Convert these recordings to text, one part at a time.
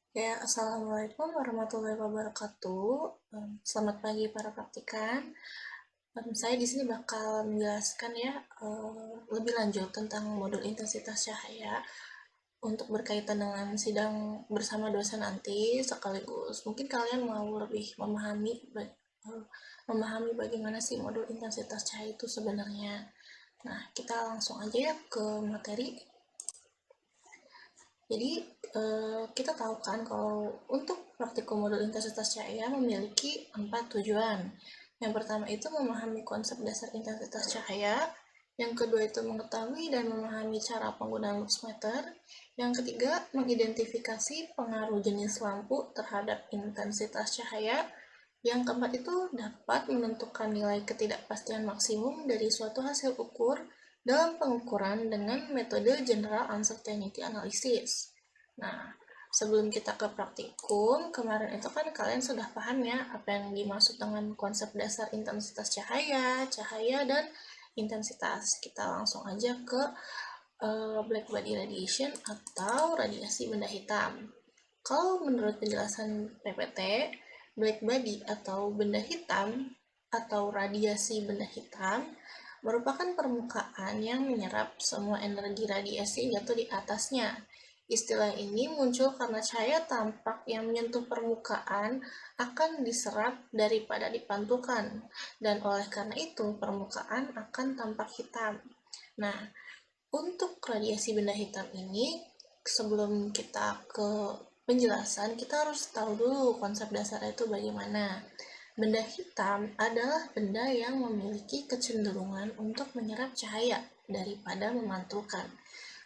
Ya, Assalamualaikum warahmatullahi wabarakatuh. Selamat pagi para praktikan. Saya di sini bakal menjelaskan ya lebih lanjut tentang modul intensitas cahaya untuk berkaitan dengan sidang bersama dosen nanti sekaligus. Mungkin kalian mau lebih memahami bagaimana sih modul intensitas cahaya itu sebenarnya. Nah, kita langsung aja ya ke materi. Jadi, kita tahu kan kalau untuk praktikum modul intensitas cahaya memiliki 4 tujuan. Yang pertama itu memahami konsep dasar intensitas cahaya, yang kedua itu mengetahui dan memahami cara penggunaan luxmeter, yang ketiga mengidentifikasi pengaruh jenis lampu terhadap intensitas cahaya, yang keempat itu dapat menentukan nilai ketidakpastian maksimum dari suatu hasil ukur dalam pengukuran dengan metode General Uncertainty Analysis. Nah, sebelum kita ke praktikum, kemarin itu kan kalian sudah paham ya apa yang dimaksud dengan konsep dasar intensitas cahaya, dan intensitas. Kita langsung aja ke black body radiation atau radiasi benda hitam. Kalau menurut penjelasan PPT, black body atau benda hitam atau radiasi benda hitam merupakan permukaan yang menyerap semua energi radiasi yang jatuh di atasnya. Istilah ini muncul karena cahaya tampak yang menyentuh permukaan akan diserap daripada dipantulkan, dan oleh karena itu permukaan akan tampak hitam. Nah, untuk radiasi benda hitam ini, sebelum kita ke penjelasan, kita harus tahu dulu konsep dasarnya itu bagaimana. Benda hitam adalah benda yang memiliki kecenderungan untuk menyerap cahaya daripada memantulkan.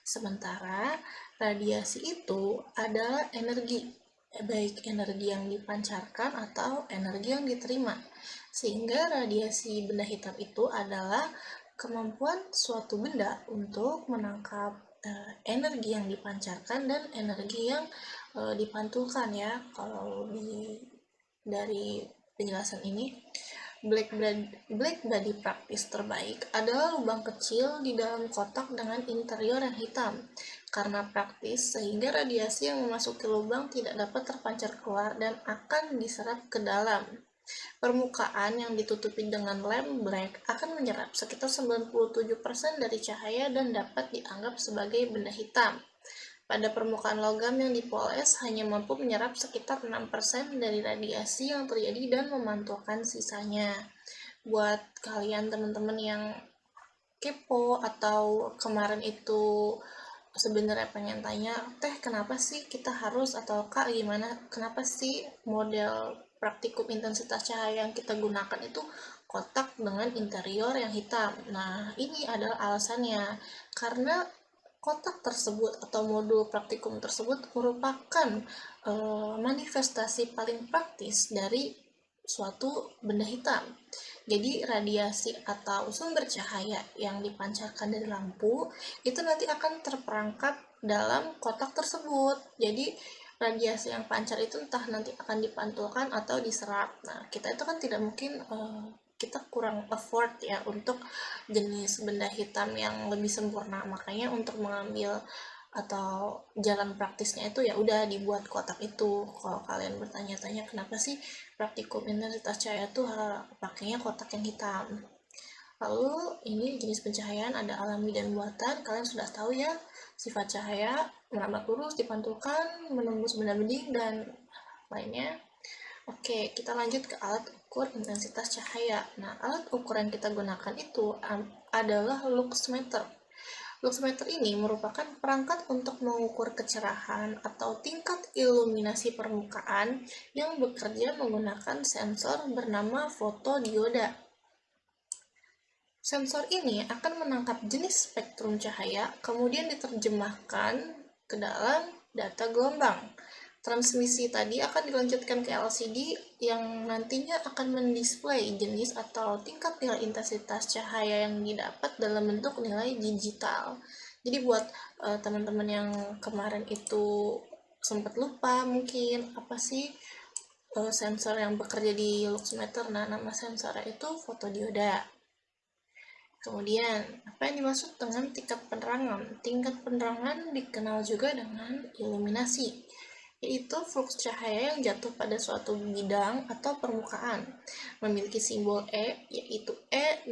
Sementara radiasi itu adalah energi, baik energi yang dipancarkan atau energi yang diterima. Sehingga radiasi benda hitam itu adalah kemampuan suatu benda untuk menangkap energi yang dipancarkan dan energi yang dipantulkan ya. Kalau dari penjelasan ini, black body practice terbaik adalah lubang kecil di dalam kotak dengan interior yang hitam. Karena praktis, sehingga radiasi yang memasuki lubang tidak dapat terpancar keluar dan akan diserap ke dalam. Permukaan yang ditutupi dengan lem black akan menyerap sekitar 97% dari cahaya dan dapat dianggap sebagai benda hitam. Pada permukaan logam yang dipoles hanya mampu menyerap sekitar 6% dari radiasi yang terjadi dan memantulkan sisanya. Buat kalian teman-teman yang kepo atau kemarin itu sebenarnya pengen tanya, teh kenapa sih kita harus, atau kak gimana, kenapa sih model praktikum intensitas cahaya yang kita gunakan itu kotak dengan interior yang hitam. Nah, ini adalah alasannya. Karena kotak tersebut atau modul praktikum tersebut merupakan manifestasi paling praktis dari suatu benda hitam. Jadi radiasi atau sumber cahaya yang dipancarkan dari lampu itu nanti akan terperangkap dalam kotak tersebut. Jadi radiasi yang pancar itu entah nanti akan dipantulkan atau diserap. Nah, kita itu kan tidak mungkin kita kurang effort ya untuk jenis benda hitam yang lebih sempurna. Makanya untuk mengambil atau jalan praktisnya itu ya udah dibuat kotak itu. Kalau kalian bertanya-tanya kenapa sih praktikum intensitas cahaya tuh pakainya kotak yang hitam. Lalu ini jenis pencahayaan ada alami dan buatan. Kalian sudah tahu ya sifat cahaya merambat lurus, dipantulkan, menembus benda bening dan lainnya. Oke, kita lanjut ke alat ukur intensitas cahaya. Nah, alat ukur yang kita gunakan itu adalah luxmeter. Luxmeter ini merupakan perangkat untuk mengukur kecerahan atau tingkat iluminasi permukaan yang bekerja menggunakan sensor bernama fotodioda. Sensor ini akan menangkap jenis spektrum cahaya, kemudian diterjemahkan ke dalam data gelombang. Transmisi tadi akan dilanjutkan ke LCD yang nantinya akan mendisplay jenis atau tingkat nilai intensitas cahaya yang didapat dalam bentuk nilai digital. Jadi buat teman-teman yang kemarin itu sempat lupa mungkin apa sih sensor yang bekerja di luxmeter. Nah, nama sensornya itu fotodioda. Kemudian, apa yang dimaksud dengan tingkat penerangan? Tingkat penerangan dikenal juga dengan iluminasi. yaitu flux cahaya yang jatuh pada suatu bidang atau permukaan, memiliki simbol E, yaitu E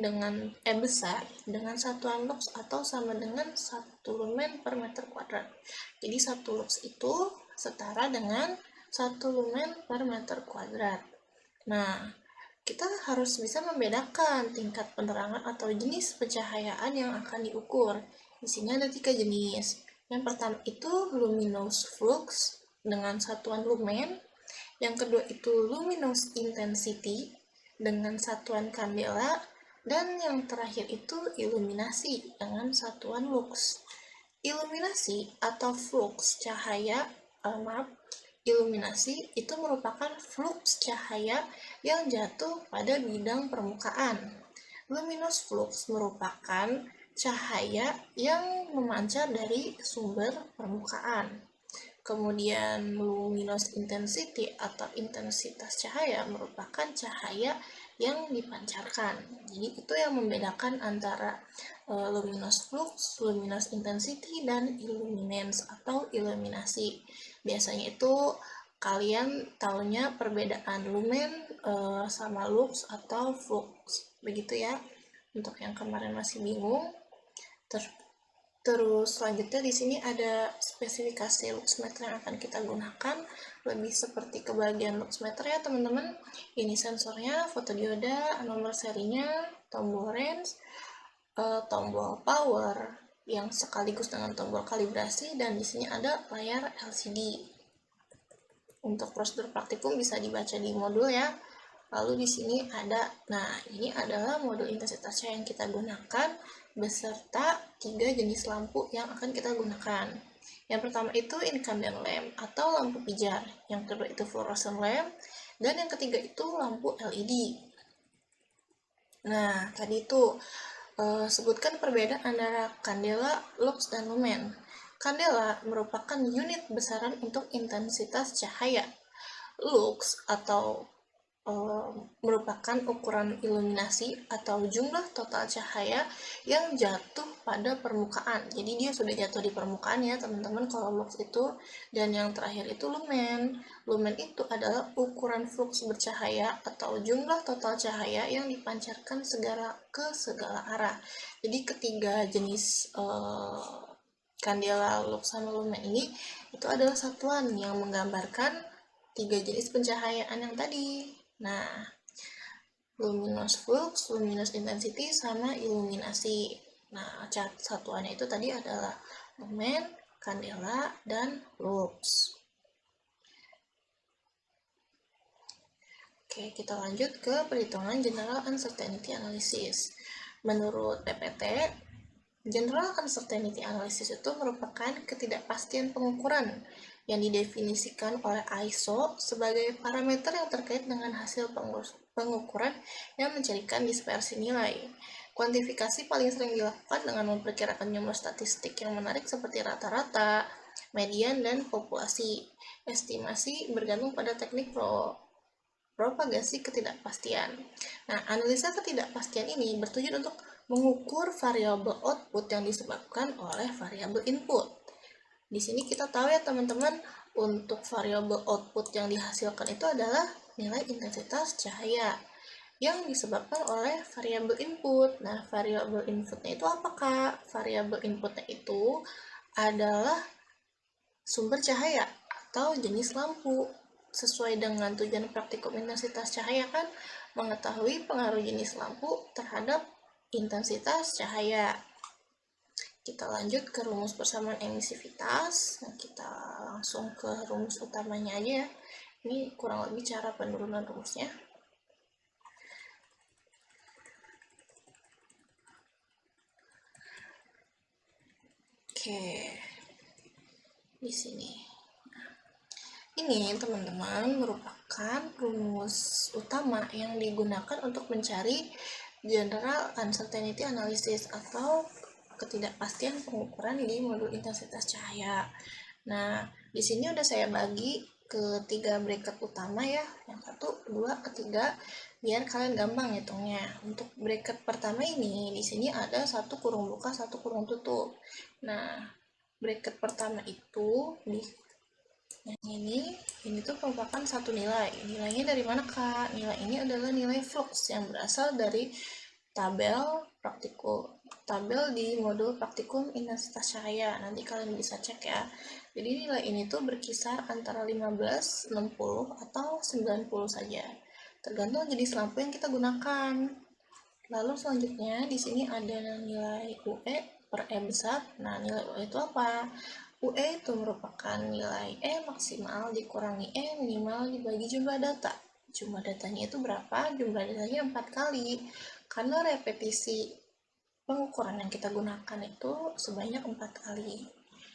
besar dengan satuan lux atau sama dengan 1 lumen per meter kuadrat. Jadi 1 lux itu setara dengan 1 lumen per meter kuadrat. Nah, kita harus bisa membedakan tingkat penerangan atau jenis pencahayaan yang akan diukur. Di sini ada 3 jenis. Yang pertama itu luminous flux dengan satuan lumen. Yang kedua itu luminous intensity dengan satuan kandela. Dan yang terakhir itu iluminasi dengan satuan lux. Iluminasi atau flux cahaya, iluminasi itu merupakan flux cahaya yang jatuh pada bidang permukaan. Luminous flux merupakan cahaya yang memancar dari sumber permukaan. Kemudian luminous intensity atau intensitas cahaya merupakan cahaya yang dipancarkan. Jadi itu yang membedakan antara luminous flux, luminous intensity, dan illuminance atau iluminasi. Biasanya itu kalian taunya perbedaan lumen sama lux atau flux. Begitu ya. Untuk yang kemarin masih bingung. Terus selanjutnya di sini ada spesifikasi luxmeter yang akan kita gunakan, lebih seperti ke bagian luxmeter ya teman-teman. Ini sensornya, fotodioda, nomor serinya, tombol range, tombol power yang sekaligus dengan tombol kalibrasi, dan di sini ada layar LCD. Untuk prosedur praktikum bisa dibaca di modul ya. Lalu di sini ada, nah ini adalah modul intensitas cahaya yang kita gunakan beserta 3 jenis lampu yang akan kita gunakan. Yang pertama itu incumbent lamp atau lampu pijar, yang kedua itu fluorescent lamp, dan yang ketiga itu lampu LED. Nah, tadi itu sebutkan perbedaan antara kandela, lux, dan lumen. Kandela merupakan unit besaran untuk intensitas cahaya. Lux atau merupakan ukuran iluminasi atau jumlah total cahaya yang jatuh pada permukaan. Jadi dia sudah jatuh di permukaan ya teman-teman kalau lux itu. Dan yang terakhir itu lumen. Lumen itu adalah ukuran flux bercahaya atau jumlah total cahaya yang dipancarkan ke segala arah. Jadi ketiga jenis kandela, lux, sama lumen ini itu adalah satuan yang menggambarkan 3 jenis pencahayaan yang tadi. Nah, luminous flux, luminous intensity, sama iluminasi. Nah, satuannya itu tadi adalah lumen, kandela, dan lux. Oke, kita lanjut ke perhitungan General Uncertainty Analysis. Menurut PPT, General Uncertainty Analysis itu merupakan ketidakpastian pengukuran yang didefinisikan oleh ISO sebagai parameter yang terkait dengan hasil pengukuran yang mencarikan dispersi nilai. Kuantifikasi paling sering dilakukan dengan memperkirakan jumlah statistik yang menarik seperti rata-rata, median, dan populasi. Estimasi bergantung pada teknik propagasi ketidakpastian. Nah, analisa ketidakpastian ini bertujuan untuk mengukur variabel output yang disebabkan oleh variabel input. Di sini kita tahu ya teman-teman, untuk variabel output yang dihasilkan itu adalah nilai intensitas cahaya yang disebabkan oleh variabel input. Nah, variabel inputnya itu apa Kak? Variabel inputnya itu adalah sumber cahaya atau jenis lampu. Sesuai dengan tujuan praktikum intensitas cahaya kan mengetahui pengaruh jenis lampu terhadap intensitas cahaya. Kita lanjut ke rumus persamaan emisivitas. Nah, kita langsung ke rumus utamanya aja ya. Ini kurang lebih cara penurunan rumusnya. Oke. Di sini. Ini teman-teman merupakan rumus utama yang digunakan untuk mencari general uncertainty analysis atau ketidakpastian pengukuran di modul intensitas cahaya. Nah, di sini udah saya bagi ke 3 bracket utama ya, yang 1, 2, ketiga, biar kalian gampang hitungnya. Untuk bracket pertama ini, di sini ada 1 kurung buka, 1 kurung tutup. Nah, bracket pertama itu Yang ini tuh merupakan satu nilai. Nilainya dari mana, Kak? Nilai ini adalah nilai flux yang berasal dari tabel tabel di modul praktikum intensitas cahaya. Nanti kalian bisa cek ya. Jadi nilai ini tuh berkisar antara 15, 60 atau 90 saja. Tergantung jenis lampu yang kita gunakan. Lalu selanjutnya di sini ada nilai UE per E besar. Nah, nilai UE itu apa? UE itu merupakan nilai E maksimal dikurangi E minimal dibagi jumlah data. Jumlah datanya itu berapa? Jumlah datanya 4 kali. Karena repetisi pengukuran yang kita gunakan itu sebanyak 4 kali.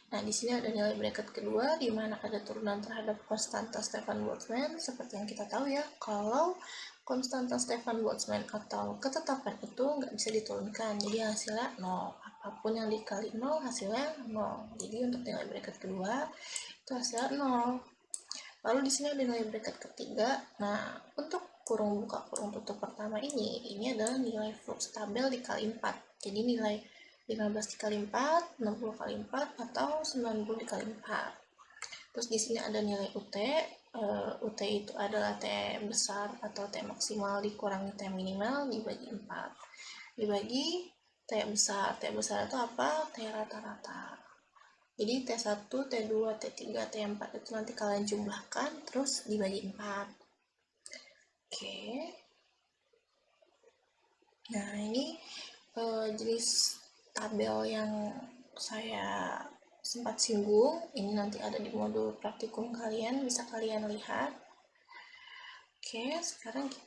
Nah, di sini ada nilai bracket kedua, di mana ada turunan terhadap konstanta Stefan Boltzmann. Seperti yang kita tahu ya, kalau konstanta Stefan Boltzmann atau ketetapan itu nggak bisa diturunkan, jadi hasilnya 0. Apapun yang dikali 0, hasilnya 0. Jadi untuk nilai bracket kedua, itu hasilnya 0. Lalu di sini ada nilai bracket ketiga. Nah, untuk kurung buka kurung tutup pertama ini adalah nilai flux tabel dikali 4. Jadi nilai 15 dikali 4, 60 kali 4, atau 90 dikali 4. Terus di sini ada nilai UT. UT itu adalah T besar atau T maksimal dikurangi T minimal dibagi 4. Dibagi T besar. T besar itu apa? T rata-rata. Jadi T1, T2, T3, T4 itu nanti kalian jumlahkan terus dibagi 4. Oke. Nah, ini jenis tabel yang saya sempat singgung. Ini nanti ada di modul praktikum kalian, bisa kalian lihat. Oke, sekarang kita